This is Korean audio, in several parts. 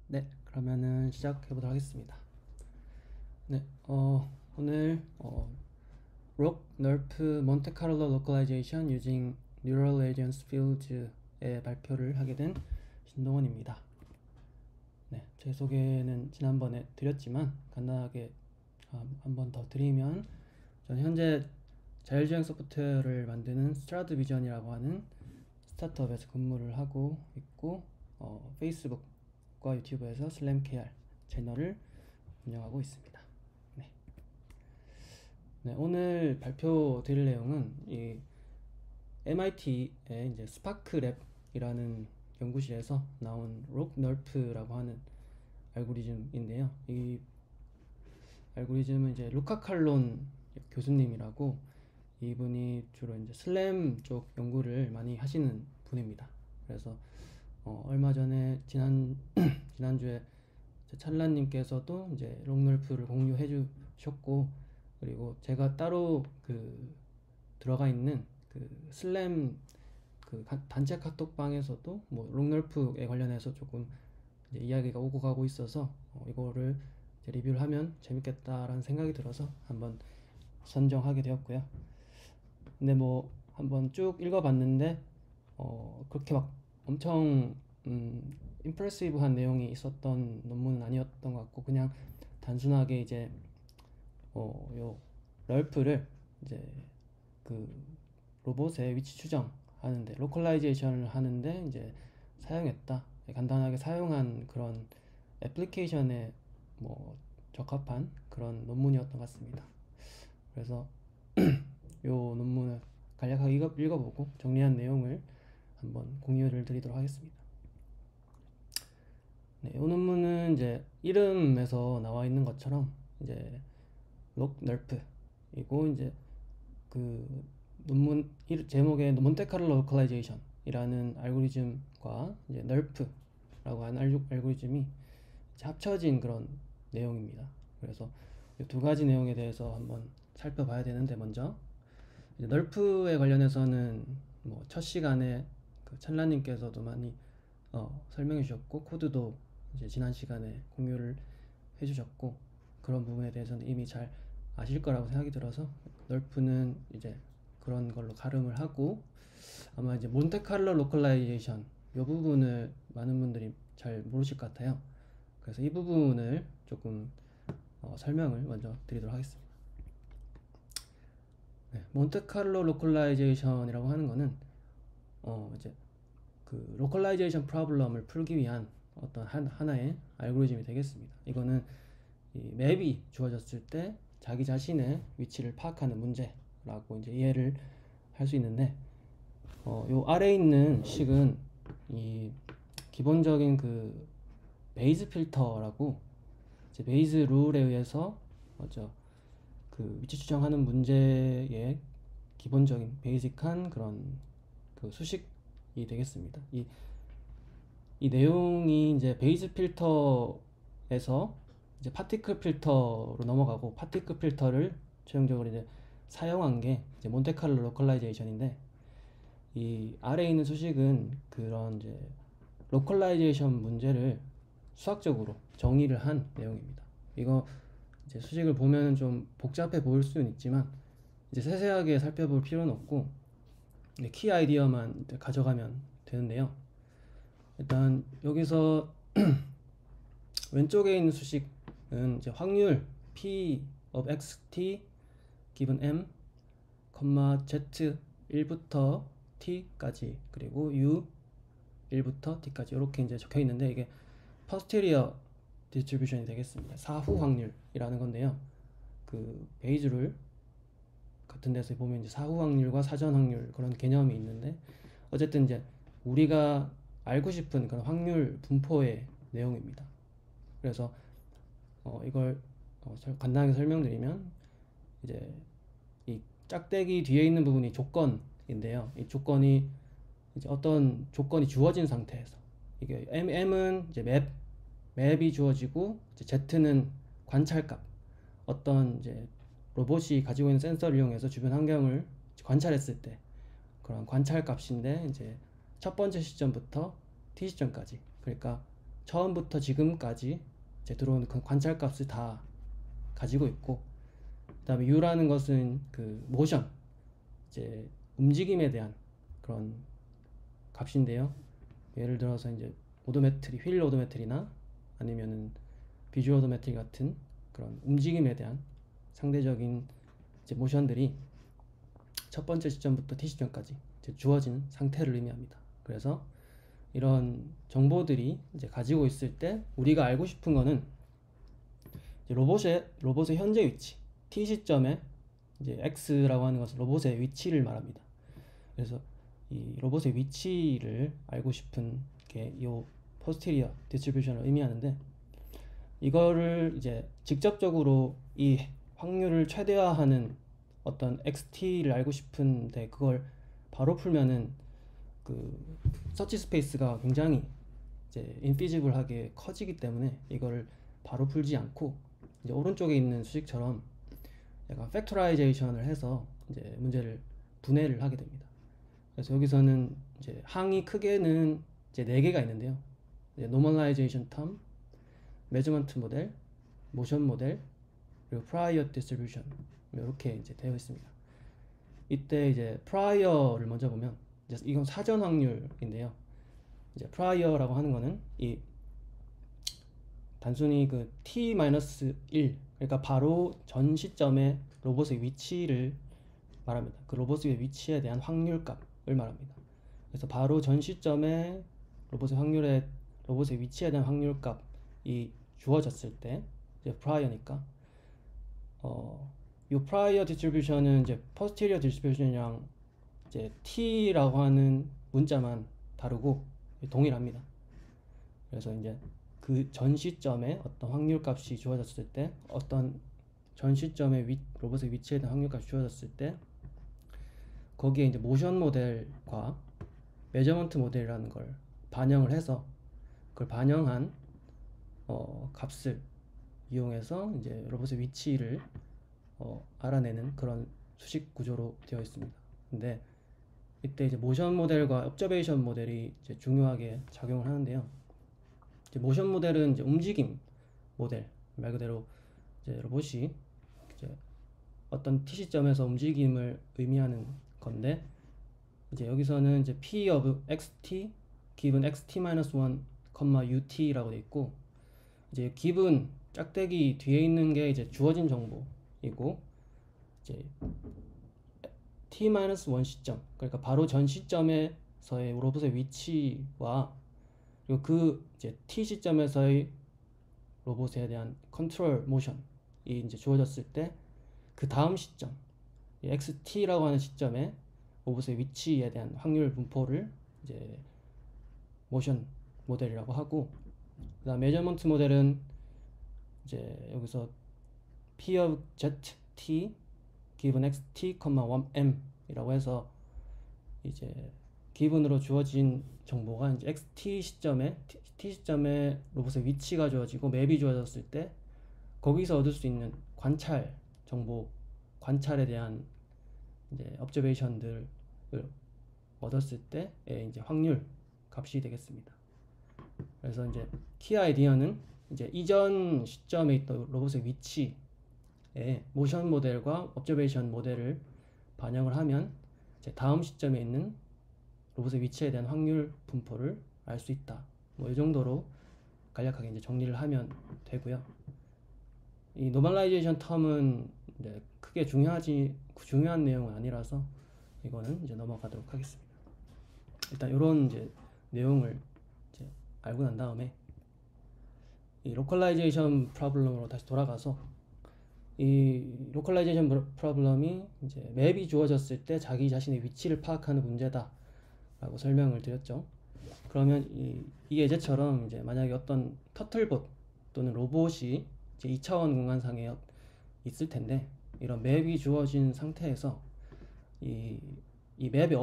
네, 그러면은 시작해 보도록 하겠습니다. 네, 오늘 Rock NERF Monte Carlo Localization Using Neural Agents Fields의 발표를 하게 된 신동원입니다. 네, 제 소개는 지난번에 드렸지만 간단하게 한 번 더 드리면, 저는 현재 자율주행 소프트웨어를 만드는 스트라드 비전이라고 하는 스타트업에서 근무를 하고 있고, 페이스북과 유튜브에서 슬램KR 채널을 운영하고 있습니다. 네. 네, 오늘 발표 드릴 내용은 이 MIT의 이제 스파크랩이라는 연구실에서 나온 록너프라고 하는 알고리즘인데요. 이 알고리즘은 이제 루카 칼론 교수님이라고, 이분이 주로 이제 슬램 쪽 연구를 많이 하시는 분입니다. 그래서 얼마 전에 지난주에 찰란님께서도 이제 록널프를 공유해 주셨고, 그리고 제가 따로 들어가 있는 슬램 단체 카톡방에서도 뭐 록널프에 관련해서 조금 이제 이야기가 오고 가고 있어서 이거를 이제 리뷰를 하면 재밌겠다라는 생각이 들어서 한번 선정하게 되었고요. 근데 뭐 한번 쭉 읽어봤는데 그렇게 막 엄청 임프레시브한 내용이 있었던 논문은 아니었던 것 같고, 그냥 단순하게 이제 요 럴프를 이제 그 로봇의 위치 추정하는데, 로컬라이제이션을 하는데 이제 사용했다, 간단하게 사용한 그런 애플리케이션에 뭐 적합한 그런 논문이었던 것 같습니다. 그래서 요 논문을 간략하게 읽어보고 정리한 내용을 한번 공유를 드리도록 하겠습니다. 네, 이 논문은 이제 이름에서 나와 있는 것처럼 이제 록널프이고, 이제 그 논문 제목의 몬테카를로 로컬라이제이션이라는 알고리즘과 이제 널프라고 하는 알고리즘이 합쳐진 그런 내용입니다. 그래서 이 두 가지 내용에 대해서 한번 살펴봐야 되는데, 먼저 이제 널프에 관련해서는 뭐 첫 시간에 찰나님께서도 많이 설명해 주셨고, 코드도 이제 지난 시간에 공유를 해 주셨고, 그런 부분에 대해서는 이미 잘 아실 거라고 생각이 들어서, 널프는 이제 그런 걸로 가름을 하고, 아마 이제 몬테칼로 로컬라이제이션 이 부분을 많은 분들이 잘 모르실 것 같아요. 그래서 이 부분을 조금 설명을 먼저 드리도록 하겠습니다. 네, 몬테칼로 로컬라이제이션이라고 하는 거는 이제 그 로컬라이제이션 프로블럼을 풀기 위한 어떤 하나의 알고리즘이 되겠습니다. 이거는 이 맵이 주어졌을 때 자기 자신의 위치를 파악하는 문제라고 이제 이해를 할 수 있는데, 요 아래에 있는 식은 이 기본적인 베이즈 필터라고, 이제 베이즈 룰에 의해서 먼저 위치 추정하는 문제의 기본적인 베이직한 그런 수식이 되겠습니다. 이 내용이 이제 베이즈 필터에서 이제 파티클 필터로 넘어가고, 파티클 필터를 최종적으로 이제 사용한 게 이제 몬테칼로 로컬라이제이션인데, 이 아래에 있는 수식은 그런 이제 로컬라이제이션 문제를 수학적으로 정의를 한 내용입니다. 이거 이제 수식을 보면은 좀 복잡해 보일 수는 있지만, 이제 세세하게 살펴볼 필요는 없고 키 아이디어만 가져가면 되는데요. 일단 여기서 왼쪽에 있는 수식은 이제 확률 p of xt given m, z 1부터 t까지, 그리고 u 1부터 t까지 이렇게 이제 적혀 있는데, 이게 posterior distribution이 되겠습니다. 사후 확률이라는 건데요. 베이즈 룰 같은 데서 보면 이제 사후 확률과 사전 확률 그런 개념이 있는데, 어쨌든 이제 우리가 알고 싶은 그런 확률 분포의 내용입니다. 그래서 이걸 간단하게 설명드리면, 이제 이 짝대기 뒤에 있는 부분이 조건인데요. 이 조건이 이제 어떤 조건이 주어진 상태에서, 이게 m은 이제 맵이 주어지고, 이제 z는 관찰값, 어떤 이제 로봇이 가지고 있는 센서를 이용해서 주변 환경을 관찰했을 때 그런 관찰 값인데 이제 첫 번째 시점부터 t 시점까지, 그러니까 처음부터 지금까지 이제 들어오는 그 관찰 값을 다 가지고 있고, 그다음에 u라는 것은 그 모션, 이제 움직임에 대한 그런 값인데요. 예를 들어서 이제 오도메트리, 휠 오도메트리나 아니면은 비주얼 오도메트리 같은 그런 움직임에 대한 상대적인 이제 모션들이 첫 번째 시점부터 t 시점까지 이제 주어진 상태를 의미합니다. 그래서 이런 정보들이 이제 가지고 있을 때 우리가 알고 싶은 거는 이제 로봇의 현재 위치, t 시점에 이제 x라고 하는 것은 로봇의 위치를 말합니다. 그래서 이 로봇의 위치를 알고 싶은 게 이 posterior distribution을 의미하는데, 이거를 이제 직접적으로 이 확률을 최대화하는 어떤 XT를 알고 싶은데 그걸 바로 풀면은 그 서치 스페이스가 굉장히 이제 인피지블하게 커지기 때문에 이거를 바로 풀지 않고 이제 오른쪽에 있는 수식처럼 약간 팩토라이제이션을 해서 이제 문제를 분해를 하게 됩니다. 그래서 여기서는 이제 항이 크게는 이제 4개가 있는데요. 이제 노멀라이제이션 텀, 메저먼트 모델, 모션 모델, 그리고 프라이어 디스트리뷰션, 이렇게 이제 되어 있습니다. 이때 이제 프라이어를 먼저 보면 이제 이건 사전 확률인데요. 이제 프라이어라고 하는 거는 이 단순히 그 t-1, 그러니까 바로 전 시점의 로봇의 위치를 말합니다. 그 로봇의 위치에 대한 확률값을 말합니다. 그래서 바로 전 시점에 로봇의 위치에 대한 확률값이 주어졌을 때 이제 프라이어니까 이 프라이어 디스트리뷰션은 이제 posterior 디스트리뷰션이랑 이제 t라고 하는 문자만 다르고 동일합니다. 그래서 이제 그 전 시점에 어떤 확률값이 주어졌을 때, 어떤 전 시점에 로봇의 위치에 대한 확률값이 주어졌을 때 거기에 이제 모션 모델과 메저먼트 모델이라는 걸 반영을 해서 그걸 반영한 값을 이용해서 이제 로봇의 위치를 알아내는 그런 수식 구조로 되어 있습니다. 근데 이때 이제 모션 모델과 옵저베이션 모델이 이제 중요하게 작용을 하는데요. 이제 모션 모델은 이제 움직임 모델, 말 그대로 이제 로봇이 이제 어떤 t 시점에서 움직임을 의미하는 건데, 이제 여기서는 이제 p of xt given xt-1, ut라고 돼 있고, 이제 given 짝대기 뒤에 있는 게 이제 주어진 정보이고, 이제 t-1 시점, 그러니까 바로 전 시점에서의 로봇의 위치와 그리고 그 이제 t 시점에서의 로봇에 대한 컨트롤 모션이 이제 주어졌을 때 그 다음 시점, xt라고 하는 시점에 로봇의 위치에 대한 확률 분포를 이제 모션 모델이라고 하고, 그다음 메저먼트 모델은 이제 여기서 p of zt given xt, 1m 이라고 해서 이제 기본으로 주어진 정보가 이제 xt 시점에 t 시점에 로봇의 위치가 주어지고 맵이 주어졌을 때 거기서 얻을 수 있는 관찰 정보, 관찰에 대한 이제 observation들을 얻었을 때의 이제 확률 값이 되겠습니다. 그래서 이제 키 아이디어는 이제 이전 시점에 있던 로봇의 위치에 모션 모델과 observation 모델을 반영을 하면 이제 다음 시점에 있는 로봇의 위치에 대한 확률 분포를 알 수 있다. 뭐 이 정도로 간략하게 이제 정리를 하면 되고요. 이 노멀라이제이션 텀은 이제 크게 중요한 내용은 아니라서 이거는 이제 넘어가도록 하겠습니다. 일단 이런 이제 내용을 이제 알고 난 다음에 이 로컬라이제이션 프로블럼으로 다시 돌아가서, 이 로컬라이제이션 프로블럼이 이제 맵이 주어졌을 때 자기 자신의 위치를 파악하는 문제다 라고 설명을 드렸죠. 그러면 이 예제처럼 이제 만약에 어떤 터틀봇 또는 로봇이 이제 2차원 공간상에 있을 텐데, 이런 맵이 주어진 상태에서 이 맵이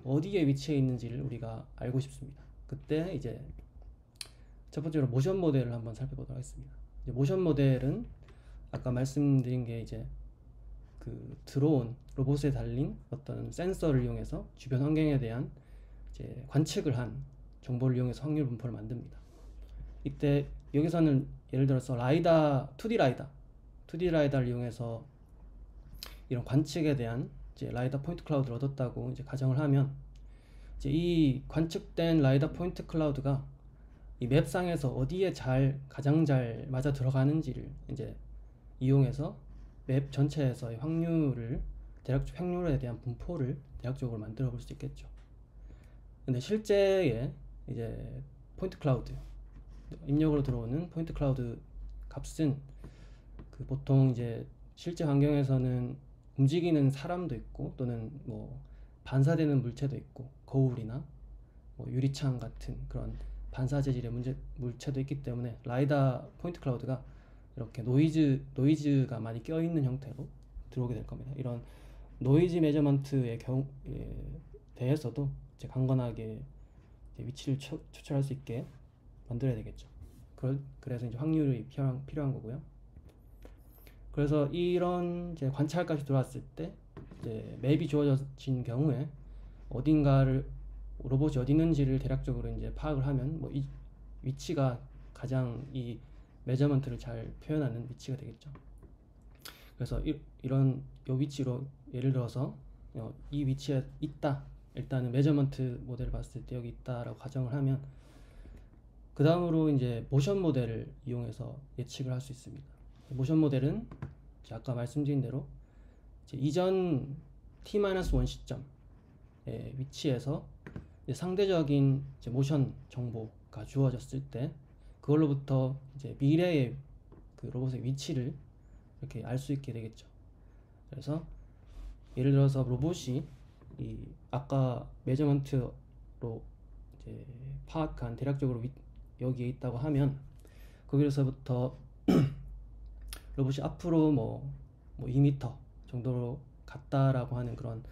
어디에 위치해 있는지를 우리가 알고 싶습니다. 그때 이제 첫 번째로 모션 모델을 한번 살펴보도록 하겠습니다. 이제 모션 모델은 아까 말씀드린 게 이제 들어온 로봇에 달린 어떤 센서를 이용해서 주변 환경에 대한 이제 관측을 한 정보를 이용해서 확률 분포를 만듭니다. 이때 여기서는 예를 들어서 라이다, 2D 라이다를 이용해서 이런 관측에 대한 이제 라이다 포인트 클라우드를 얻었다고 이제 가정을 하면, 이제 이 관측된 라이다 포인트 클라우드가 이 맵상에서 어디에 가장 잘 맞아 들어가는지를 이제 이용해서 맵 전체에서의 확률에 대한 분포를 대략적으로 만들어 볼 수 있겠죠. 근데 실제의 이제 포인트 클라우드, 입력으로 들어오는 포인트 클라우드 값은 보통 이제 실제 환경에서는 움직이는 사람도 있고, 또는 뭐 반사되는 물체도 있고, 거울이나 뭐 유리창 같은 그런 반사 재질의 물체도 있기 때문에 라이다 포인트 클라우드가 이렇게 노이즈가 많이 껴있는 형태로 들어오게 될 겁니다. 이런 노이즈 메저먼트에 대해서도 이제 강건하게 이제 위치를 추출할 수 있게 만들어야 되겠죠. 그래서 이제 확률이 필요한 거고요. 그래서 이런 이제 관찰값이 들어왔을 때 이제 맵이 주어진 경우에 로봇이 어디 있는지를 대략적으로 이제 파악을 하면 뭐 이 위치가 가장 이 메저먼트를 잘 표현하는 위치가 되겠죠. 그래서 이런 위치로 예를 들어서 이 위치에 있다, 일단은 메저먼트 모델을 봤을 때 여기 있다라고 가정을 하면, 그 다음으로 이제 모션 모델을 이용해서 예측을 할 수 있습니다. 모션 모델은 아까 말씀드린 대로 이제 이전 t-1 시점의 위치에서 이제 상대적인 이제 모션 정보가 주어졌을 때 그걸로부터 이제 미래의 로봇의 위치를 이렇게 알 수 있게 되겠죠. 그래서 예를 들어서 로봇이 이 아까 메저먼트로 이제 파악한 대략적으로 여기에 있다고 하면, 거기서부터 로봇이 앞으로 뭐 2m 정도로 갔다라고 하는 그런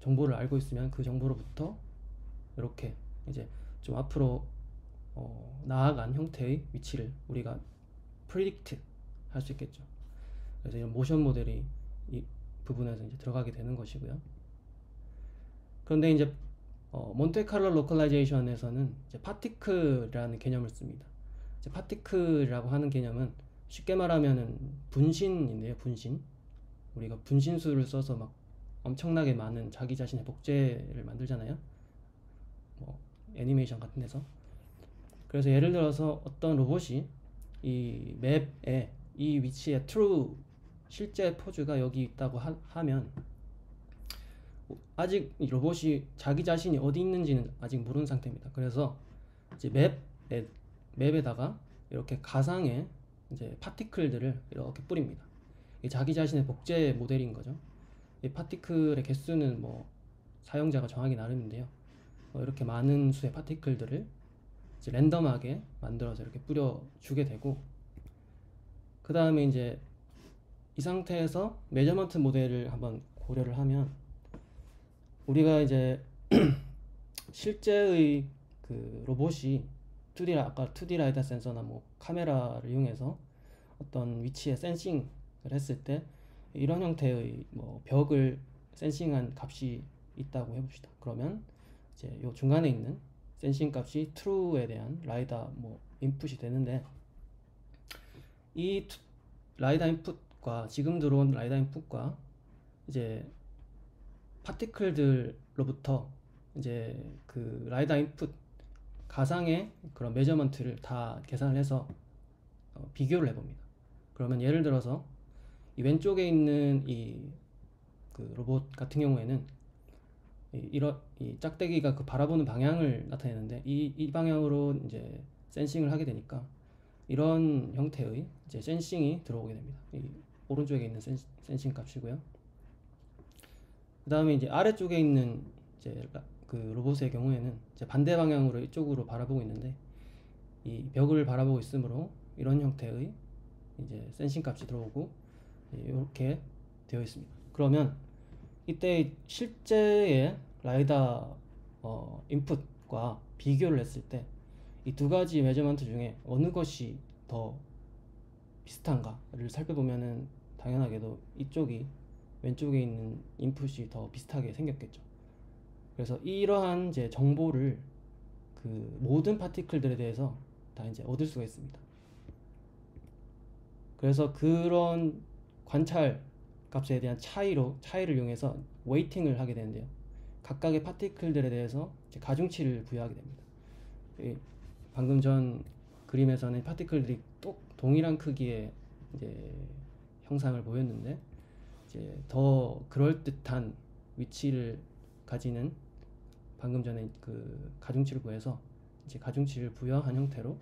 정보를 알고 있으면, 그 정보로부터 이렇게 이제 좀 앞으로 나아간 형태의 위치를 우리가 프리딕트 할 수 있겠죠. 그래서 이런 모션 모델이 이 부분에서 이제 들어가게 되는 것이고요. 그런데 이제 몬테카를로 로컬라이제이션에서는 이제 파티클이라는 개념을 씁니다. 이제 파티클이라고 하는 개념은 쉽게 말하면은 분신인데요. 분신. 우리가 분신술을 써서 막 엄청나게 많은 자기 자신의 복제를 만들잖아요. 뭐 애니메이션 같은 데서. 그래서 예를 들어서 어떤 로봇이 이 맵에 이 위치에 true 실제 포즈가 여기 있다고 하면, 아직 이 로봇이 자기 자신이 어디 있는지는 아직 모르는 상태입니다. 그래서 이제 맵에다가 이렇게 가상의 이제 파티클들을 이렇게 뿌립니다. 이게 자기 자신의 복제 모델인 거죠. 이 파티클의 개수는 뭐 사용자가 정하기 나름인데요. 이렇게 많은 수의 파티클들을 이제 랜덤하게 만들어서 이렇게 뿌려주게 되고, 그 다음에 이제 이 상태에서 메저먼트 모델을 한번 고려를 하면, 우리가 이제 실제의 로봇이 아까 2D 라이다 센서나 뭐 카메라를 이용해서 어떤 위치에 센싱을 했을 때 이런 형태의 뭐 벽을 센싱한 값이 있다고 해봅시다. 그러면 이제 요 중간에 있는 센싱 값이 true에 대한 라이다 뭐 인풋이 되는데, 이 라이다 인풋과 지금 들어온 라이다 인풋과 이제 파티클들로부터 이제 라이다 인풋 가상의 그런 메저먼트를 다 계산을 해서 비교를 해봅니다. 그러면 예를 들어서 이 왼쪽에 있는 이 로봇 같은 경우에는 이 짝대기가 바라보는 방향을 나타내는데, 이 방향으로 이제 센싱을 하게 되니까 이런 형태의 이제 센싱이 들어오게 됩니다. 이 오른쪽에 있는 센싱 값이고요. 그 다음에 이제 아래쪽에 있는 이제 로봇의 경우에는 이제 반대 방향으로 이쪽으로 바라보고 있는데, 이 벽을 바라보고 있으므로 이런 형태의 이제 센싱 값이 들어오고 이렇게 되어 있습니다. 그러면 이때 실제의 라이다 인풋과 비교를 했을 때 이 두 가지 메저먼트 중에 어느 것이 더 비슷한가를 살펴보면은 당연하게도 이쪽이 왼쪽에 있는 인풋이 더 비슷하게 생겼겠죠. 그래서 이러한 이제 정보를 그 모든 파티클들에 대해서 다 이제 얻을 수가 있습니다. 그래서 그런 관찰 값에 대한 차이를 이용해서 웨이팅을 하게 되는데요. 각각의 파티클들에 대해서 이제 가중치를 부여하게 됩니다. 방금 전 그림에서는 파티클들이 동일한 크기의 이제 형상을 보였는데, 이제 더 그럴듯한 위치를 가지는 방금 전에 그 가중치를 구해서 이제 가중치를 부여한 형태로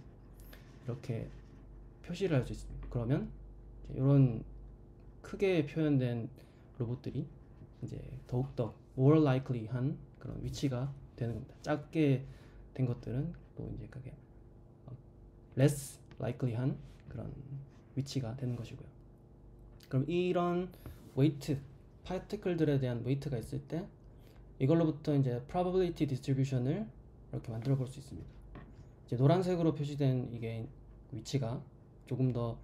이렇게 표시를 할 수 있습니다. 그러면 이런 크게 표현된 로봇들이 이제 더욱더 more likely한 그런 위치가 되는 겁니다. 작게 된 것들은 또 이제 그게 less likely한 그런 위치가 되는 것이고요. 그럼 이런 웨이트, 파티클들에 대한 웨이트가 있을 때 이걸로부터 이제 probability distribution을 이렇게 만들어 볼 수 있습니다. 이제 노란색으로 표시된 이게 위치가 조금 더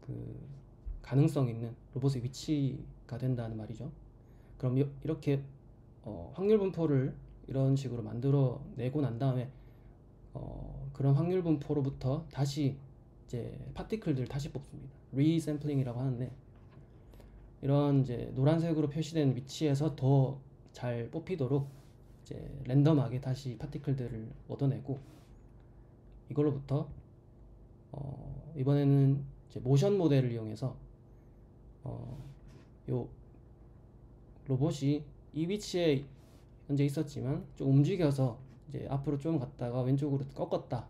그 가능성 있는 로봇의 위치가 된다는 말이죠. 그럼 이렇게 확률 분포를 이런 식으로 만들어 내고 난 다음에 그런 확률 분포로부터 다시 이제 파티클들을 다시 뽑습니다. 리샘플링이라고 하는데, 이런 이제 노란색으로 표시된 위치에서 더 잘 뽑히도록 이제 랜덤하게 다시 파티클들을 얻어내고, 이걸로부터 이번에는 이제 모션 모델을 이용해서 요 로봇이 이 위치에 현재 있었지만 좀 움직여서 이제 앞으로 좀 갔다가 왼쪽으로 꺾었다.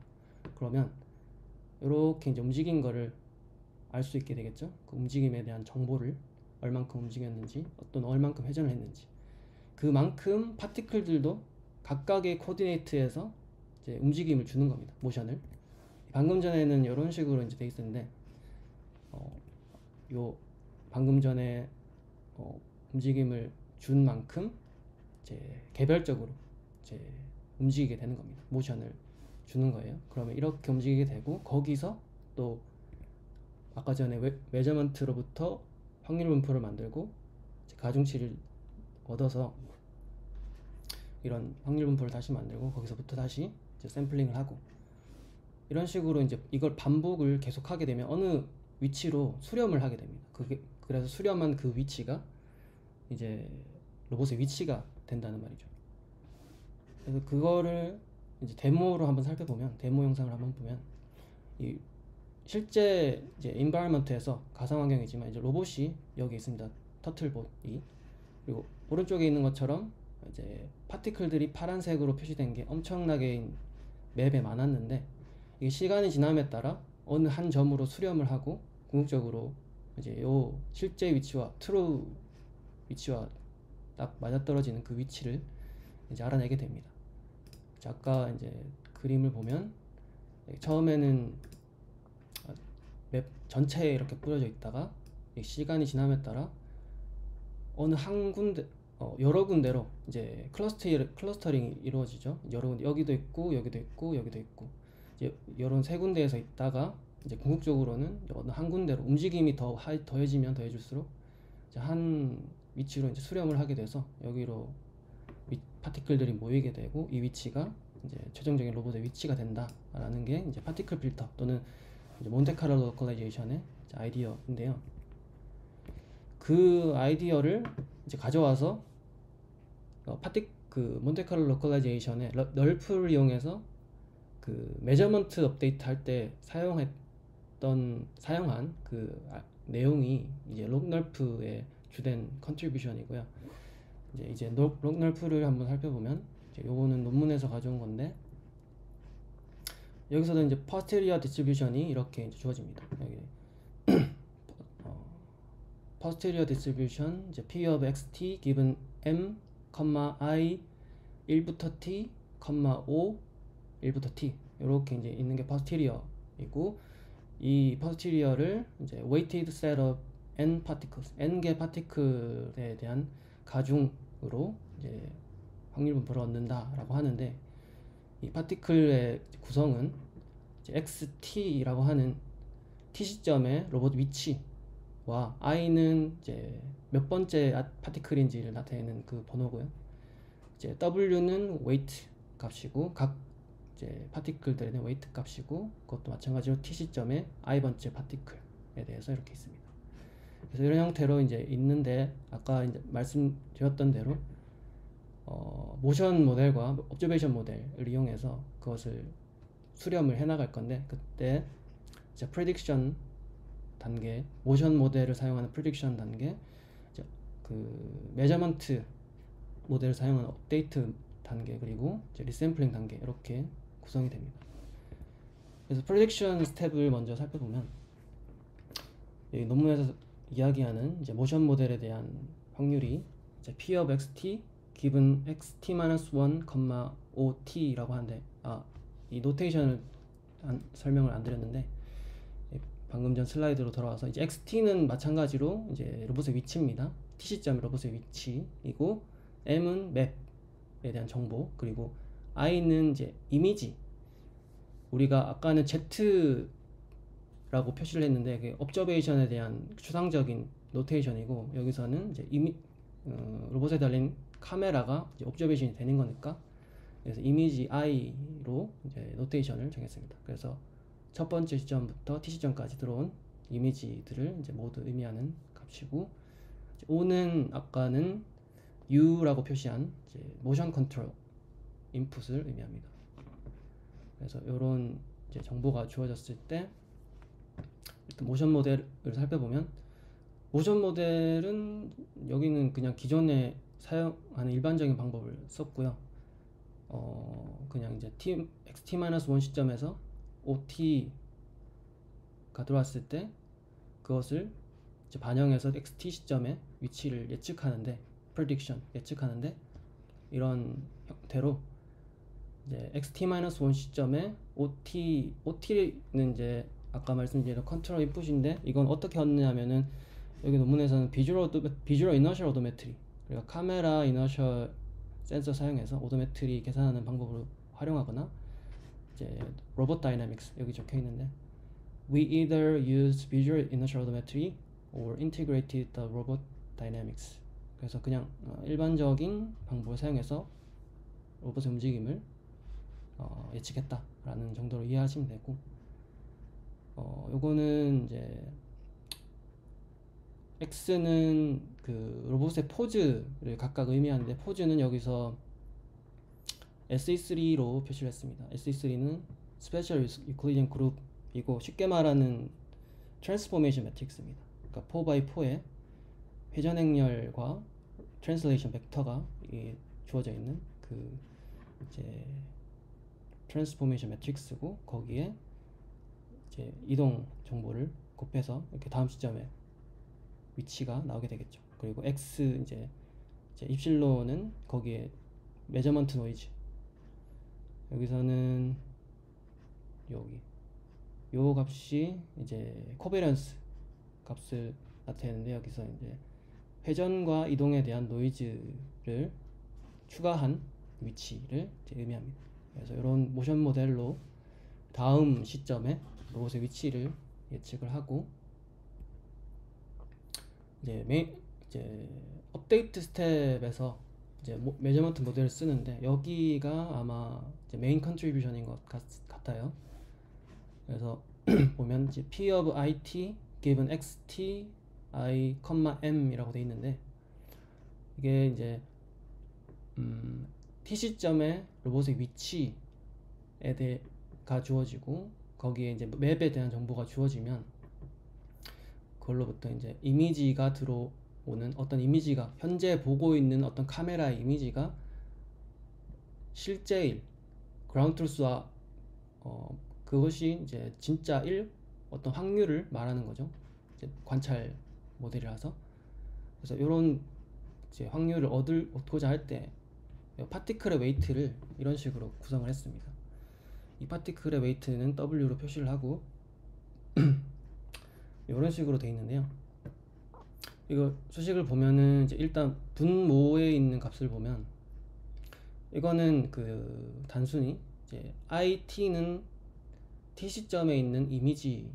그러면 이렇게 이제 움직인 거를 알 수 있게 되겠죠. 그 움직임에 대한 정보를, 얼만큼 움직였는지, 어떤 얼만큼 회전을 했는지, 그만큼 파티클들도 각각의 코디네이트에서 이제 움직임을 주는 겁니다. 모션을. 방금 전에는 이런 식으로 이제 돼 있었는데, 요 방금 전에 움직임을 준 만큼 이제 개별적으로 이제 움직이게 되는 겁니다. 모션을 주는 거예요. 그러면 이렇게 움직이게 되고, 거기서 또 아까 전에 메저먼트로부터 확률 분포를 만들고 이제 가중치를 얻어서 이런 확률 분포를 다시 만들고, 거기서부터 다시 이제 샘플링을 하고, 이런 식으로 이제 이걸 반복을 계속하게 되면 어느 위치로 수렴을 하게 됩니다. 그래서 수렴한 그 위치가 이제 로봇의 위치가 된다는 말이죠. 그래서 그거를 이제 데모로 한번 살펴보면, 데모 영상을 한번 보면, 이 실제 이제 인바이러먼트에서 가상 환경이지만 이제 로봇이 여기 있습니다. 터틀봇이. 그리고 오른쪽에 있는 것처럼 이제 파티클들이 파란색으로 표시된 게 엄청나게 맵에 많았는데, 이게 시간이 지남에 따라 어느 한 점으로 수렴을 하고 궁극적으로 이제 요 실제 위치와 트루 위치와 딱 맞아떨어지는 그 위치를 이제 알아내게 됩니다. 아까 이제 그림을 보면 처음에는 맵 전체에 이렇게 뿌려져 있다가 시간이 지남에 따라 어느 한 군데 여러 군데로 이제 클러스터링이 이루어지죠. 여러 군데, 여기도 있고 여기도 있고 여기도 있고, 이제 이런 세 군데에서 있다가 이제 궁극적으로는 어느 한 군데로 움직임이 더해지면 더해질수록 이제 한 위치로 이제 수렴을 하게 돼서 여기로 파티클들이 모이게 되고, 이 위치가 이제 최종적인 로봇의 위치가 된다라는 게 이제 파티클 필터 또는 이제 몬테카를로 로컬라이제이션의 아이디어인데요. 그 아이디어를 이제 가져와서 그 몬테카를로 로컬라이제이션의 널프를 이용해서 그 메저먼트 업데이트 할 때 사용한 그 내용이 이제 록널프의 주된 컨트리뷰션이고요. 이제 록널프를 한번 살펴보면, 이제 요거는 논문에서 가져온 건데, 여기서도 이제 posterior distribution이 이렇게 이제 주어집니다. 여기 posterior distribution 이제 p of xt given m, i 1부터 t, 5 1부터 t 이렇게 이제 있는 게 posterior이고, 이 posterior를 이제 weighted set of n particles, n개 파티클에 대한 가중으로 이제 확률 분포를 얻는다라고 하는데, 이 파티클의 구성은 이제 XT라고 하는 T 시점의 로봇 위치, 와 i는 이제 몇 번째 파티클인지를 나타내는 그 번호고요. 이제 w는 weight 값이고 각 이제 파티클들에 대한 weight 값이고, 그것도 마찬가지로 t 시점에 i 번째 파티클에 대해서 이렇게 있습니다. 그래서 이런 형태로 이제 있는데, 아까 이제 말씀드렸던 대로 모션 모델과 옵저베이션 모델을 이용해서 그것을 수렴을 해 나갈 건데, 그때 이제 프레딕션 단계, 모션 모델을 사용하는 프레딕션 단계, 이제 그 메저먼트 모델을 사용하는 업데이트 단계, 그리고 이제 리샘플링 단계, 이렇게 구성이 됩니다. 그래서 프레딕션 스텝을 먼저 살펴보면, 여기 논문에서 이야기하는 이제 모션 모델에 대한 확률이 이제 P of xt given xt-1, OT라고 하는데, 이 노테이션을 설명을 안 드렸는데, 방금 전 슬라이드로 돌아와서 이제 xt는 마찬가지로 이제 로봇의 위치입니다. t 시점이 로봇의 위치이고, m은 맵에 대한 정보, 그리고 i는 이제 이미지. 우리가 아까는 z라고 표시를 했는데 그게 observation에 대한 추상적인 노테이션이고, 여기서는 이제 로봇에 달린 카메라가 이제 observation이 되는 거니까, 그래서 이미지 i로 이제 노테이션을 정했습니다. 그래서 첫 번째 시점부터 t 시점까지 들어온 이미지들을 이제 모두 의미하는 값이고, o는 아까는 u라고 표시한 이제 모션 컨트롤 인풋을 의미합니다. 그래서 이런 이제 정보가 주어졌을 때, 일단 모션 모델을 살펴보면, 모션 모델은 여기는 그냥 기존에 사용하는 일반적인 방법을 썼고요. 그냥 이제 xt-1 시점에서 OT가 들어왔을 때 그것을 이제 반영해서 xt 시점의 위치를 예측하는데, prediction 예측하는데, 이런 형태로 이제 xt-1 시점에 OT는 이제 아까 말씀드린 컨트롤 인풋인데, 이건 어떻게 얻느냐면은 여기 논문에서는 비주얼 이너셜 오도메트리, 그러니까 카메라 이너셜 센서 사용해서 오도메트리 계산하는 방법으로 활용하거나, 이제 로봇 다이내믹스 여기 적혀 있는데, we either use visual inertial odometry or integrated the robot dynamics. 그래서 그냥 일반적인 방법을 사용해서 로봇의 움직임을 예측했다라는 정도로 이해하시면 되고, 요거는 이제 X는 그 로봇의 포즈를 각각 의미하는데, 포즈는 여기서 SE3로 표시를 했습니다. SE3는 Special Euclidean Group이고, 쉽게 말하는 Transformation Matrix입니다. 그러니까 4x4의 회전 행렬과 Translation 벡터가 주어져 있는 그 이제 Transformation Matrix고, 거기에 이제 이동 정보를 곱해서 이렇게 다음 시점에 위치가 나오게 되겠죠. 그리고 X 이제 입실론은 거기에 메저먼트 노이즈, 여기서는 요 값이 이제 코베런스 값을 나타내는데, 여기서 이제 회전과 이동에 대한 노이즈를 추가한 위치를 이제 의미합니다. 그래서 이런 모션 모델로 다음 시점에 로봇의 위치를 예측을 하고, 이제 업데이트 스텝에서 이제 메저먼트 모델을 쓰는데, 여기가 아마 이제 메인 컨트리뷰션인 것 같아요. 그래서 보면 이제 P of IT given xt I, m이라고 돼 있는데, 이게 이제 t 시점에 로봇의 위치에 대해가 주어지고, 거기에 이제 맵에 대한 정보가 주어지면 그걸로부터 이제 이미지가 들어오는, 어떤 이미지가 현재 보고 있는 어떤 카메라의 이미지가 실제일 그라운드 트루스와 그것이 이제 진짜일 어떤 확률을 말하는 거죠. 이제 관찰 모델이라서. 그래서 이런 이제 확률을 얻고자 할 때 파티클의 웨이트를 이런 식으로 구성을 했습니다. 이 파티클의 웨이트는 W로 표시를 하고 이런 식으로 되어 있는데요. 이거 수식을 보면은 이제 일단 분모에 있는 값을 보면, 이거는 그 단순히 이제 IT는 T 시점에 있는 이미지의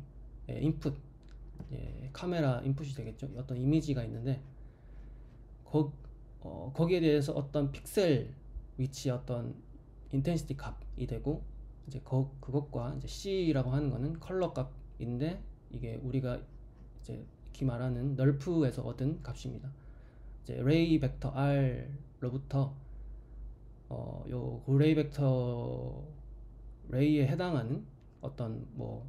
인풋 카메라 인풋이 되겠죠. 어떤 이미지가 있는데 거기에 대해서 어떤 픽셀 위치 어떤 인텐시티 값이 되고 이제 그것과 이제 C라고 하는 거는 컬러 값인데 이게 우리가 이제 기 말하는 널프에서 얻은 값입니다. 이제 레이 벡터 R로부터 요 레이 벡터 레이에 해당하는 어떤 뭐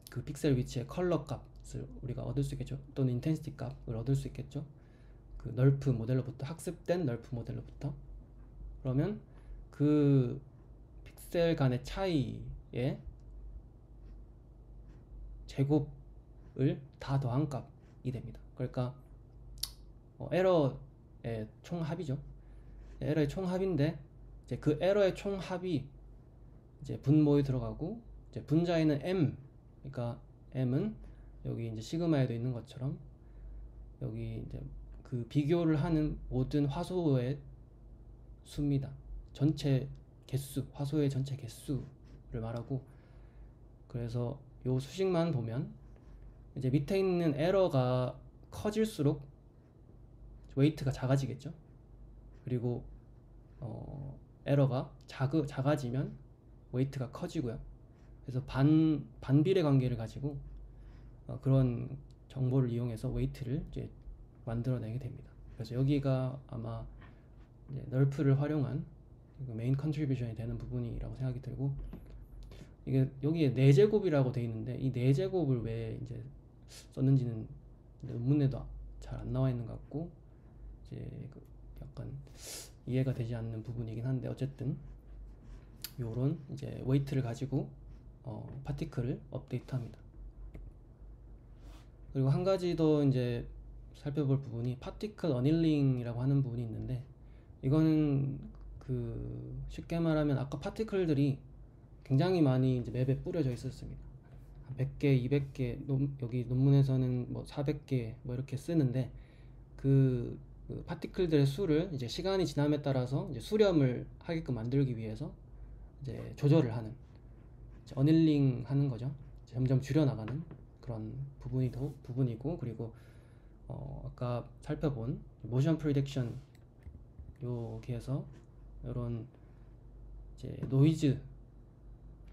그 픽셀 위치의 컬러 값을 우리가 얻을 수 있겠죠. 또는 인텐시티 값을 얻을 수 있겠죠. 그 널프 모델로부터 학습된 널프 모델로부터. 그러면 그 픽셀 간의 차이의 제곱을 다 더한 값이 됩니다. 그러니까 에러의 총합이죠. 에러의 총합인데 이제 그 에러의 총합이 이제 분모에 들어가고 이제 분자에는 m, 그러니까 m은 여기 이제 시그마에도 있는 것처럼 여기 이제 그 비교를 하는 모든 화소의 수입니다. 전체 개수, 화소의 전체 개수를 말하고, 그래서 요 수식만 보면 이제 밑에 있는 에러가 커질수록 웨이트가 작아지겠죠. 그리고 에러가 작아지면 웨이트가 커지고요. 그래서 반비례 관계를 가지고 그런 정보를 이용해서 웨이트를 이제 만들어내게 됩니다. 그래서 여기가 아마 이제 널프를 활용한 메인 컨트리뷰션이 되는 부분이라고 생각이 들고, 이게 여기에 4제곱이라고 돼 있는데 이 4제곱을 왜 이제 썼는지는 논문에도 잘 안 나와 있는 것 같고 이제 약간 이해가 되지 않는 부분이긴 한데, 어쨌든 요런 이제 웨이트를 가지고 파티클을 업데이트합니다. 그리고 한 가지 더 이제 살펴볼 부분이 파티클 어닐링이라고 하는 부분이 있는데, 이거는 그 쉽게 말하면 아까 파티클들이 굉장히 많이 이제 맵에 뿌려져 있었습니다. 100개, 200개, 여기 논문에서는 뭐 400개 뭐 이렇게 쓰는데 그 파티클들의 수를 이제 시간이 지남에 따라서 이제 수렴을 하게끔 만들기 위해서 이제 조절을 하는, 이제 어닐링 하는 거죠. 점점 줄여나가는 그런 부분이고, 그리고 아까 살펴본 모션 프리딕션 여기에서 이런 이제 노이즈,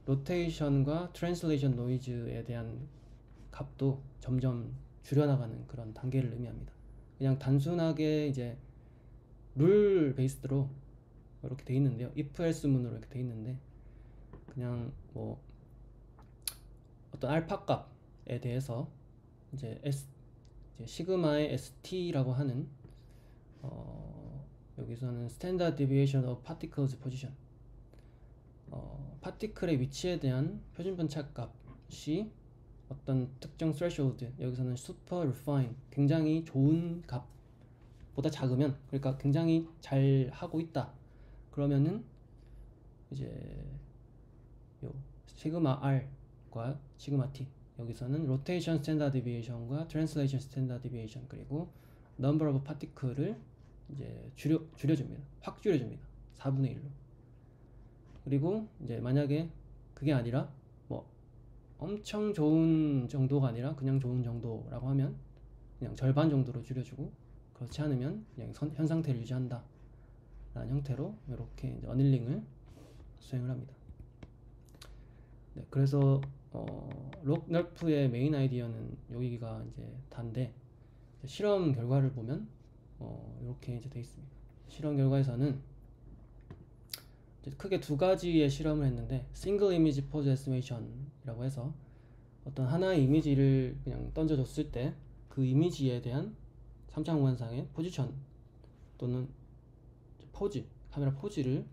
로테이션과 트랜슬레이션 노이즈에 대한 값도 점점 줄여나가는 그런 단계를 의미합니다. 그냥 단순하게 이제 룰 베이스로 이렇게 돼 있는데요. if else 문으로 이렇게 돼 있는데, 그냥 뭐 어떤 알파 값에 대해서 이제 시그마의 ST라고 하는 여기서는 Standard Deviation of Particles Position, 파티클의 위치에 대한 표준편차 값이 어떤 특정 threshold, 여기서는 super refine, 굉장히 좋은 값보다 작으면, 그러니까 굉장히 잘 하고 있다 그러면은 이제 요 시그마 R과 시그마 T, 여기서는 rotation standard deviation과 translation standard deviation, 그리고 number of particle을 이제 줄여줍니다. 확 줄여줍니다. 4분의 1로. 그리고 이제 만약에 그게 아니라 뭐 엄청 좋은 정도가 아니라 그냥 좋은 정도라고 하면 그냥 절반 정도로 줄여주고, 그렇지 않으면 그냥 현 상태를 유지한다 라는 형태로 이렇게 이제 어닐링을 수행을 합니다. 네, 그래서 록널프의 메인 아이디어는 여기가 이제 다인데, 실험 결과를 보면 이렇게 이제 돼 있습니다. 실험 결과에서는 크게 두 가지의 실험을 했는데, 싱글 이미지 포즈 에스티메이션이라고 해서 어떤 하나의 이미지를 그냥 던져줬을 때 그 이미지에 대한 3차 공간상의 포지션 또는 포즈, 카메라 포즈를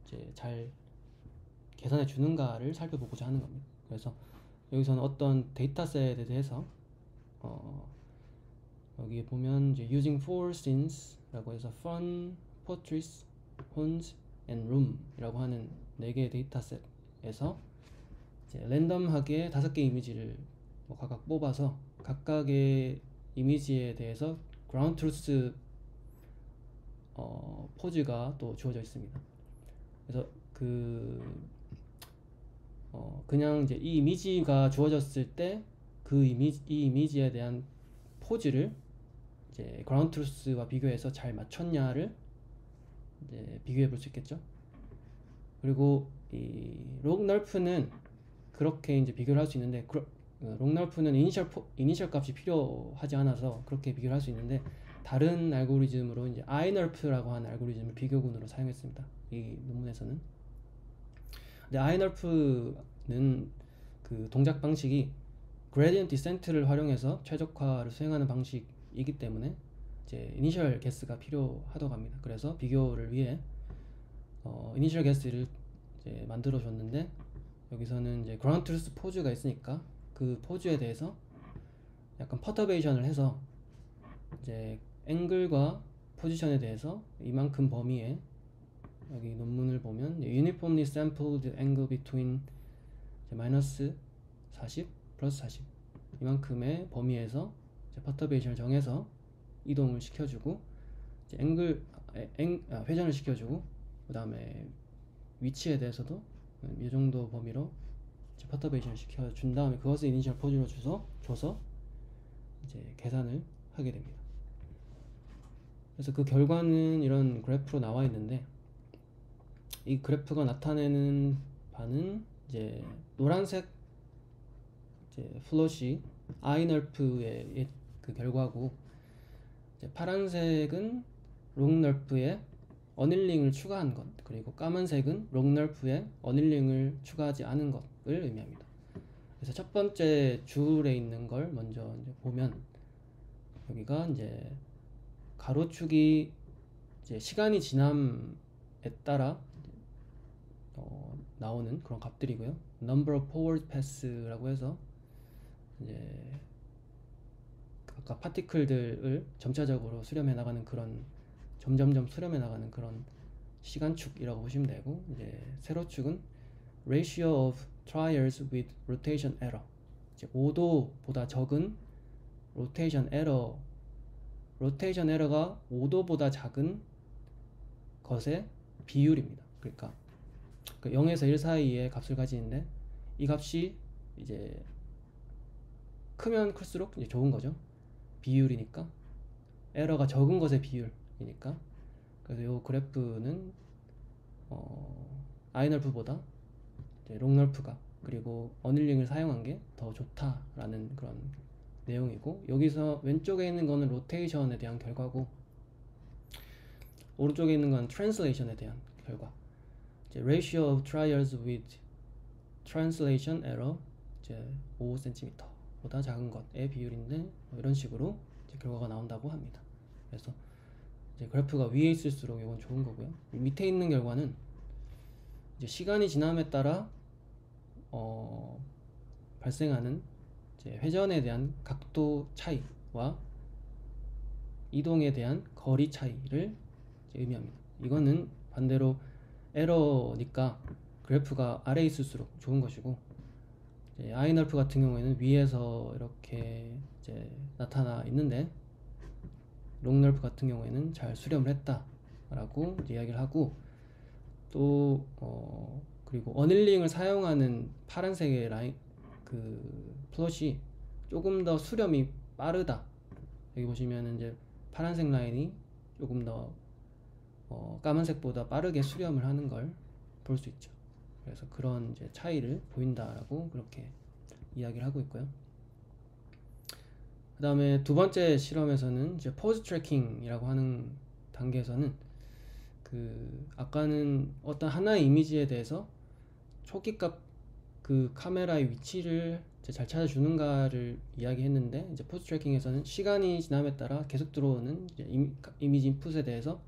이제 잘 계산해 주는가를 살펴보고자 하는 겁니다. 그래서 여기서는 어떤 데이터셋에 대해서 여기 보면 이제 using four scenes라고 해서 fun, portraits, homes, and room 이라고 하는 4개의 데이터셋에서 이제 랜덤하게 5개 이미지를 뭐 각각 뽑아서 각각의 이미지에 대해서 ground truth 포즈가 또 주어져 있습니다. 그래서 그냥 이제 이 이미지가 주어졌을 때 이 이미지에 대한 포즈를 이제 그라운드 트루스와 비교해서 잘 맞췄냐를 이제 비교해 볼 수 있겠죠. 그리고 이 록널프는 그렇게 이제 비교를 할 수 있는데, 록널프는 이니셜 값이 필요하지 않아서 그렇게 비교를 할 수 있는데, 다른 알고리즘으로 이제 iNerf라고 하는 알고리즘을 비교군으로 사용했습니다. 이 논문에서는. 근데 iNerf는 그 동작 방식이 gradient descent를 활용해서 최적화를 수행하는 방식이기 때문에 이제 이니셜 게스가 필요하다고 합니다. 그래서 비교를 위해 이니셜 게스를 이제 만들어 줬는데, 여기서는 이제 그라운드 트루스 포즈가 있으니까 그 포즈에 대해서 약간 퍼터베이션을 해서 이제 앵글과 포지션에 대해서 이만큼 범위에, 여기 논문을 보면 uniformly sampled angle between 마이너스 40 플러스 40 이만큼의 범위에서 퍼터베이션을 정해서 이동을 시켜주고, 이제 회전을 시켜주고, 그 다음에 위치에 대해서도 이 정도 범위로 퍼터베이션을 시켜준 다음에 그것을 이니셜 포즈로 줘서 이제 계산을 하게 됩니다. 그래서 그 결과는 이런 그래프로 나와 있는데, 이 그래프가 나타내는 바는 이제 노란색 이제 플롯이 iNerf의 그 결과고, 이제 파란색은 록널프에 어닐링을 추가한 것, 그리고 까만색은 록널프에 어닐링을 추가하지 않은 것을 의미합니다. 그래서 첫 번째 줄에 있는 걸 먼저 이제 보면, 여기가 이제 가로축이 이제 시간이 지남에 따라 나오는 그런 값들이고요. number of forward pass라고 해서 이제 각각 파티클들을 점차적으로 수렴해 나가는 그런, 점점점 수렴해 나가는 그런 시간축이라고 보시면 되고, 이제 세로축은 ratio of trials with rotation error, 이제 5도보다 적은 rotation error가 5도보다 작은 것의 비율입니다. 그러니까 0에서 1 사이의 값을 가지는데, 이 값이 이제 크면 클수록 이제 좋은 거죠. 비율이니까. 에러가 적은 것의 비율이니까. 그래서 이 그래프는 iNerf보다 록널프가, 그리고 어닐링을 사용한 게 더 좋다라는 그런 내용이고, 여기서 왼쪽에 있는 거는 로테이션에 대한 결과고, 오른쪽에 있는 건 트랜슬레이션에 대한 결과. 이제 ratio of trials with translation error 이제 5cm보다 작은 것의 비율인데, 이런 식으로 이제 결과가 나온다고 합니다. 그래서 이제 그래프가 위에 있을수록 이건 좋은 거고요. 밑에 있는 결과는 이제 시간이 지남에 따라 발생하는 이제 회전에 대한 각도 차이와 이동에 대한 거리 차이를 의미합니다. 이거는 반대로 에러니까 그래프가 아래에 있을수록 좋은 것이고, 이제 iNerf 같은 경우에는 위에서 이렇게 이제 나타나 있는데, 록널프 같은 경우에는 잘 수렴을 했다라고 이야기를 하고, 또 그리고 어닐링을 사용하는 파란색의 라인, 그 플롯이 조금 더 수렴이 빠르다. 여기 보시면은 이제 파란색 라인이 조금 더 까만색보다 빠르게 수렴을 하는 걸 볼 수 있죠. 그래서 그런 이제 차이를 보인다라고 그렇게 이야기를 하고 있고요. 그 다음에 두 번째 실험에서는 이제 포즈 트래킹이라고 하는 단계에서는 그 아까는 어떤 하나의 이미지에 대해서 초기값 그 카메라의 위치를 이제 잘 찾아주는가를 이야기했는데, 이제 포즈 트래킹에서는 시간이 지남에 따라 계속 들어오는 이제 이미지 인풋에 대해서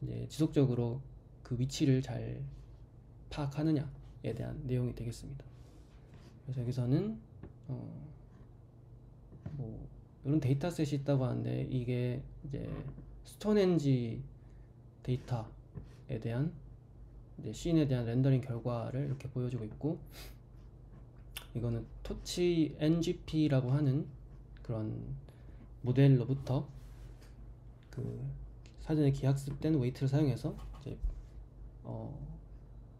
이제 지속적으로 그 위치를 잘 파악하느냐에 대한 내용이 되겠습니다. 그래서 여기서는 뭐 이런 데이터셋이 있다고 하는데, 이게 이제 스톤헨지 데이터에 대한 이제 씬에 대한 렌더링 결과를 이렇게 보여주고 있고, 이거는 토치 NGP라고 하는 그런 모델로부터 그 사전에 기학습된 웨이트를 사용해서 이제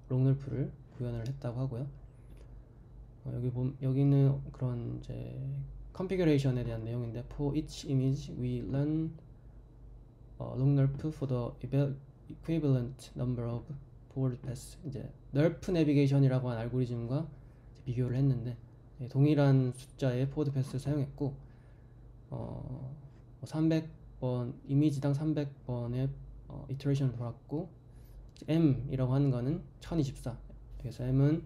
록널프를 구현을 했다고 하고요. 여기는 그런 이제 configuration에 대한 내용인데, for each image we learn long nerf for the equivalent number of forward pass. 이제 nerf 내비게이션이라고 하는 알고리즘과 비교를 했는데, 동일한 숫자의 포워드 패스를 사용했고, 300번 이미지당 300번의 이터레이션을 돌았고, M이라고 하는 거는 1024. 그래서 M은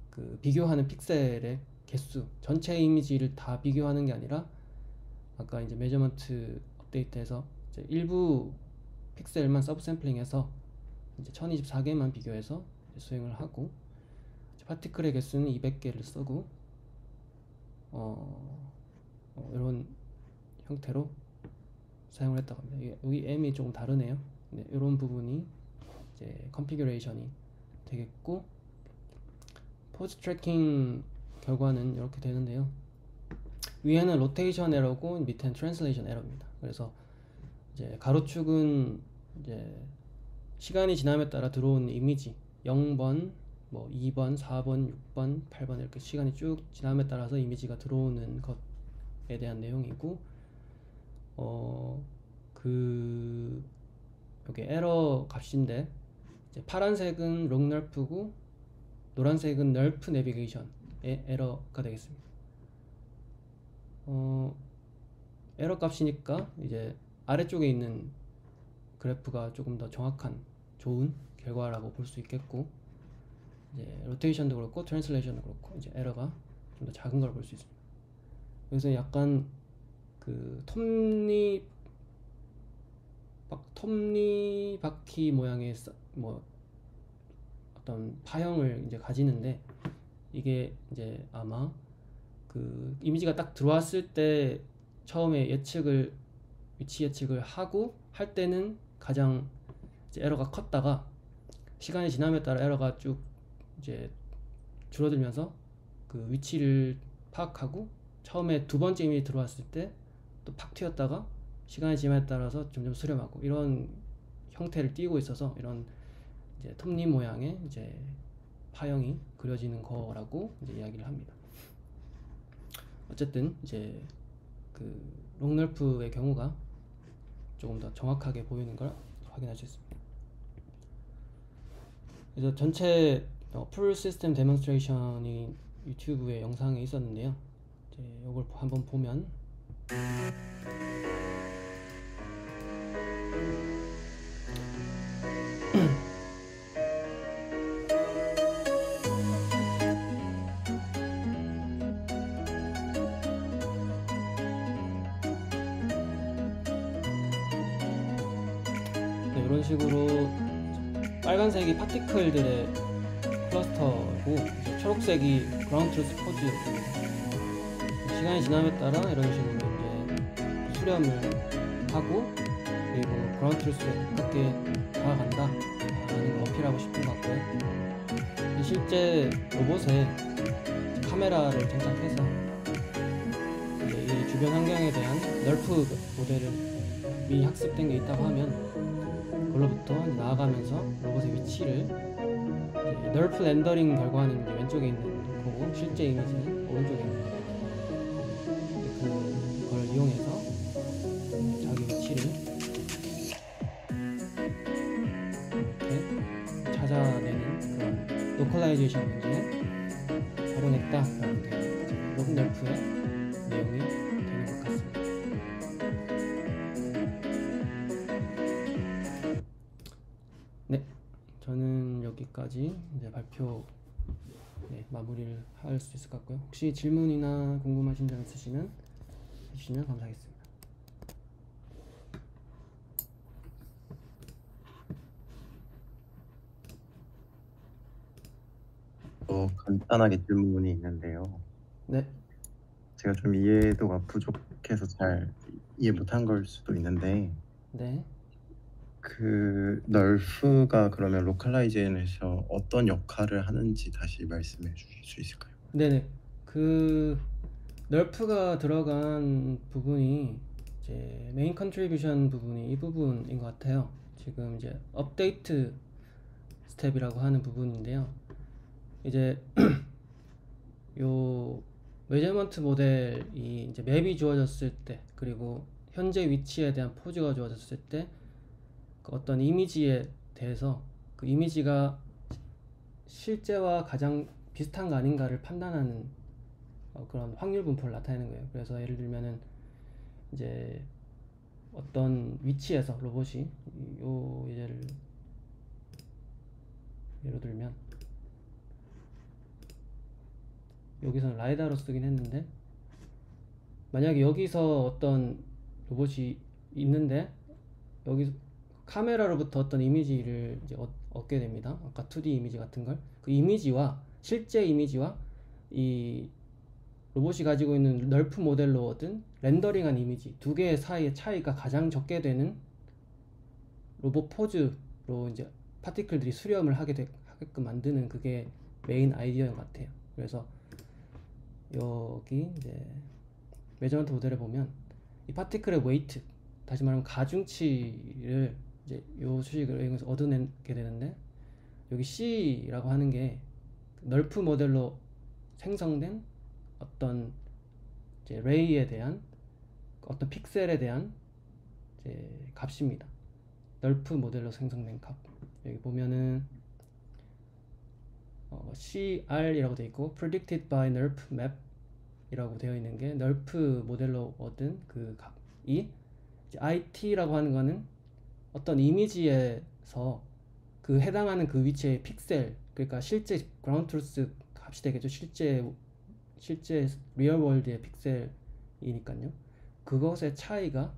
그 비교하는 픽셀의 개수, 전체 이미지를 다 비교하는 게 아니라 아까 이제 메저먼트 업데이트에서 이제 일부 픽셀만 서브 샘플링해서 이제 1024개만 비교해서 수행을 하고, 파티클의 개수는 200개를 쓰고 이런 형태로 사용을 했다고 합니다. 여기 M이 조금 다르네요. 네, 이런 부분이 이제 컨피규레이션이 되겠고, 포즈 트래킹 결과는 이렇게 되는데요. 위에는 로테이션 에러고 밑에는 트랜슬레이션 에러입니다. 그래서 이제 가로축은 이제 시간이 지남에 따라 들어온 이미지 0번, 뭐 2번, 4번, 6번, 8번 이렇게 시간이 쭉 지남에 따라서 이미지가 들어오는 것에 대한 내용이고, 여기 에러 값인데 이제 파란색은 롱 널프고 노란색은 널프 내비게이션의 에러가 되겠습니다. 에러 값이니까 이제 아래쪽에 있는 그래프가 조금 더 정확한 좋은 결과라고 볼 수 있겠고, 이제 로테이션도 그렇고 트랜슬레이션도 그렇고 이제 에러가 좀 더 작은 걸 볼 수 있습니다. 그래서 약간 그 톱니바퀴 모양의 뭐 어떤 파형을 이제 가지는데, 이게 이제 아마 그 이미지가 딱 들어왔을 때 처음에 위치 예측을 하고 할 때는 가장 이제 에러가 컸다가 시간이 지남에 따라 에러가 쭉 이제 줄어들면서 그 위치를 파악하고 처음에 두 번째 이미지 들어왔을 때 또 팍 튀었다가 시간이 지남에 따라서 점점 수렴하고 이런 형태를 띄고 있어서 이런 이제 톱니 모양의 이제 파형이 그려지는 거라고 이제 이야기를 합니다. 어쨌든 이제 그 롱널프의 경우가 조금 더 정확하게 보이는 걸 확인할 수 있습니다. 그래서 전체 풀 시스템 데몬스트레이션이 유튜브에 영상에 있었는데요. 이제 이걸 한번 보면 이런 식으로 빨간색이 파티클들의 클러스터고 이제 초록색이 그라운드 트루스 포즈입니다. 시간이 지남에 따라 이런 식으로 이제 수렴을 하고 그리고 그라운드 트루스에 가깝게 다가간다 라는 걸 어필하고 싶은 것 같고요. 실제 로봇에 카메라를 장착해서 이제 이 주변 환경에 대한 널프 모델을 미리 학습된 게 있다고 하면 그걸로부터 나아가면서 로봇의 위치를 널프 렌더링 결과는 이제 왼쪽에 있는 거고 실제 이미지는 오른쪽에 있는 거고, 그걸 이용해서 자기 위치를 이렇게 찾아내는 그런 로컬라이제이션 문제에 활용했다라는 게 로봇 널프의 내용이 되는 것 같습니다. 네, 저는 여기까지 이제 발표 마무리를 할 수 있을 것 같고요. 혹시 질문이나 궁금하신 점 있으시면 해주시면 감사하겠습니다. 간단하게 질문이 있는데요. 네, 제가 좀 이해도가 부족해서 잘 이해 못한 걸 수도 있는데, 네. 그 널프가 그러면 로컬라이제이션에서 어떤 역할을 하는지 다시 말씀해 주실 수 있을까요? 네네. 그 널프가 들어간 부분이 이제 메인 컨트리뷰션 부분이 이 부분인 것 같아요. 지금 이제 업데이트 스텝이라고 하는 부분인데요. 이제 요 메저먼트 모델이 이제 맵이 주어졌을 때, 그리고 현재 위치에 대한 포즈가 주어졌을 때 그 어떤 이미지에 대해서 그 이미지가 실제와 가장 비슷한가 아닌가를 판단하는 그런 확률 분포를 나타내는 거예요. 그래서 예를 들면은 이제 어떤 위치에서 로봇이 요 예로 들면 여기서는 라이다로 쓰긴 했는데, 만약에 여기서 어떤 로봇이 있는데 여기 카메라로부터 어떤 이미지를 이제 얻게 됩니다. 아까 2D 이미지 같은 걸, 그 이미지와 실제 이미지와 이 로봇이 가지고 있는 널프 모델로 얻은 렌더링한 이미지 두 개의 사이의 차이가 가장 적게 되는 로봇 포즈로 이제 파티클들이 수렴을 하게끔 만드는, 그게 메인 아이디어인 것 같아요. 그래서 여기 이제 메저먼트 모델에 보면 이 파티클의 웨이트, 다시 말하면 가중치를 이제 요 수식을 이용해서 얻어내게 되는데, 여기 C라고 하는 게 널프 모델로 생성된 어떤 이제 레이에 대한 어떤 픽셀에 대한 이제 값입니다. 널프 모델로 생성된 값. 여기 보면은 CR이라고 되어 있고 predicted by NURF map 이라고 되어 있는 게 널프 모델로 얻은 그 값이, IT라고 하는 거는 어떤 이미지에서 그 해당하는 그 위치의 픽셀, 그러니까 실제 그라운드 트루스 값이 되겠죠. 실제 리얼 월드의 픽셀이니까요. 그것의 차이가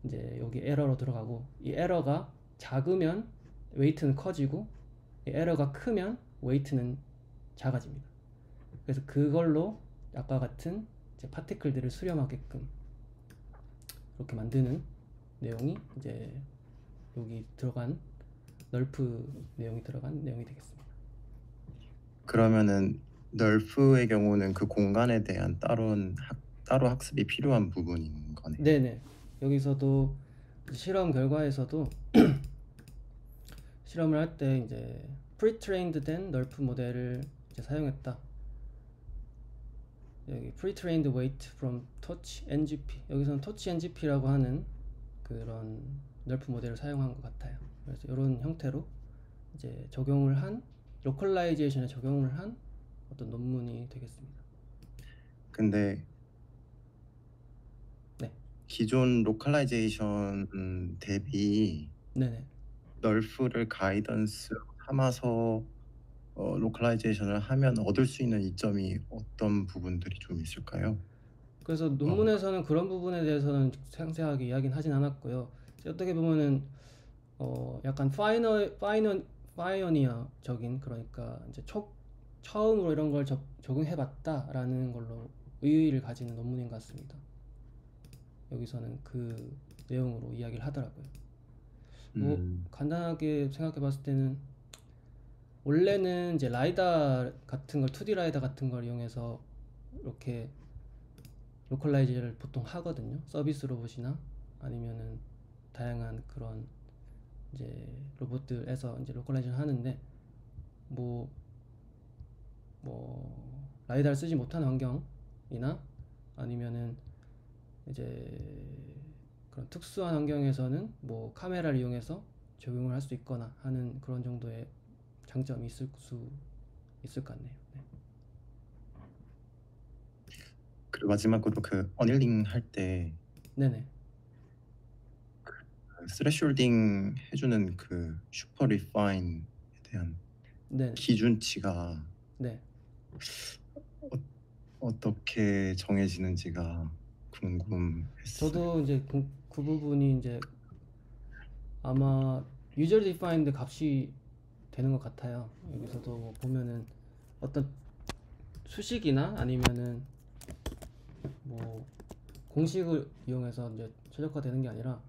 이제 여기 에러로 들어가고, 이 에러가 작으면 웨이트는 커지고 이 에러가 크면 웨이트는 작아집니다. 그래서 그걸로 아까 같은 이제 파티클들을 수렴하게끔 이렇게 만드는 내용이 이제 여기 들어간 널프 내용이 들어간 내용이 되겠습니다. 그러면은 널프의 경우는 그 공간에 대한 따로 학습이 필요한 부분인 거네요. 네네. 여기서도 실험 결과에서도 실험을 할 때 이제 프리트레인드 된 널프 모델을 이제 사용했다. 여기 pre-trained weight from touch NGP, 여기서는 touch NGP라고 하는 그런 널프 모델을 사용한 것 같아요. 그래서 이런 형태로 이제 적용을 한, 로컬라이제이션에 적용을 한 어떤 논문이 되겠습니다. 근데 네. 기존 로컬라이제이션 대비 네네. 널프를 가이던스로 삼아서 로컬라이제이션을 하면 얻을 수 있는 이점이 어떤 부분들이 좀 있을까요? 그래서 논문에서는 그런 부분에 대해서는 상세하게 이야기는 하진 않았고요. 어떻게 보면은 약간 파이오니어적인, 그러니까 이제 처음으로 이런 걸 적용해봤다라는 걸로 의의를 가지는 논문인 것 같습니다. 여기서는 그 내용으로 이야기를 하더라고요. 뭐 간단하게 생각해봤을 때는 원래는 이제 라이다 같은 걸, 2D 라이다 같은 걸 이용해서 이렇게 로컬라이즈를 보통 하거든요. 서비스 로봇이나 아니면은 다양한 그런 이제 로봇들에서 이제 로컬라이즈를 하는데, 뭐 라이다를 쓰지 못한 환경이나 아니면은 이제 그런 특수한 환경에서는 뭐 카메라를 이용해서 적용을 할 수 있거나 하는 그런 정도의 장점이 있을 것 같네요. 네. 그리고 마지막으로 그 어닐링 할 때 네네. 스레숄딩 해주는 그 슈퍼 리파인에 대한 네. 기준치가 네. 어떻게 정해지는지가 궁금했어요. 저도 이제 그 부분이 이제 아마 유저 디파인드 값이 되는 것 같아요. 여기서도 뭐 보면은 어떤 수식이나 아니면은 뭐 공식을 이용해서 이제 최적화되는 게 아니라,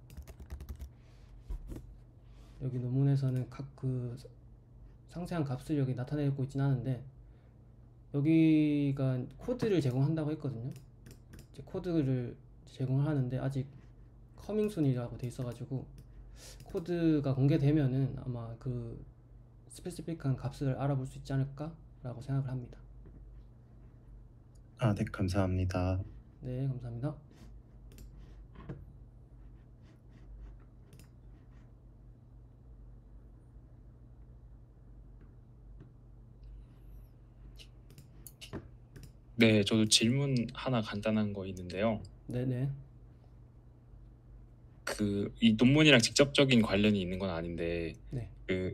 여기 논문에서는 각 그 상세한 값을 여기 나타내고 있진 않은데, 여기가 코드를 제공한다고 했거든요. 이제 코드를 제공을 하는데 아직 커밍순이라고 돼 있어가지고 코드가 공개되면은 아마 그 스페시픽한 값을 알아볼 수 있지 않을까 라고 생각을 합니다. 아, 네, 감사합니다. 네, 감사합니다. 네, 저도 질문 하나 간단한 거 있는데요. 네네. 이 논문이랑 직접적인 관련이 있는 건 아닌데, 네.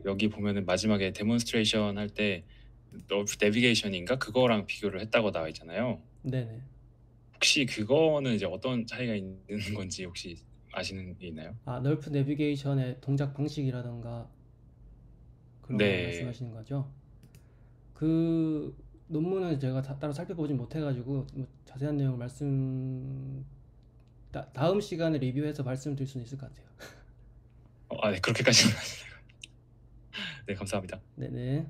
여기 보면은 마지막에 데몬스트레이션 할 때 내비게이션인가 그거랑 비교를 했다고 나와 있잖아요. 네네. 혹시 그거는 이제 어떤 차이가 있는 건지 혹시 아시는 게 있나요? 아, 널프 내비게이션의 동작 방식이라던가 그런 거 네. 말씀하시는 거죠? 그 논문은 제가 따로 살펴보진 못해가지고 뭐 자세한 내용을 다음 시간에 리뷰해서 말씀드릴 수는 있을 것 같아요. 네, 그렇게까지는 아시네요. 네, 감사합니다. 네네.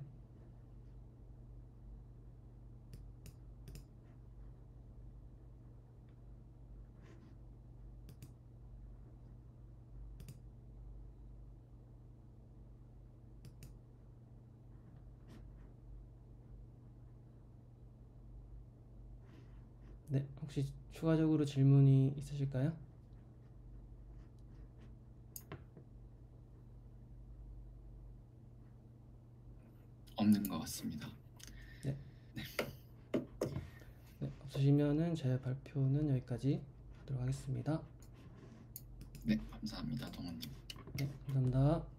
네, 혹시 추가적으로 질문이 있으실까요? 없는 것 같습니다. 네. 네, 없으시면은 제 발표는 여기까지 하도록 하겠습니다. 네, 감사합니다, 동원님. 네, 감사합니다.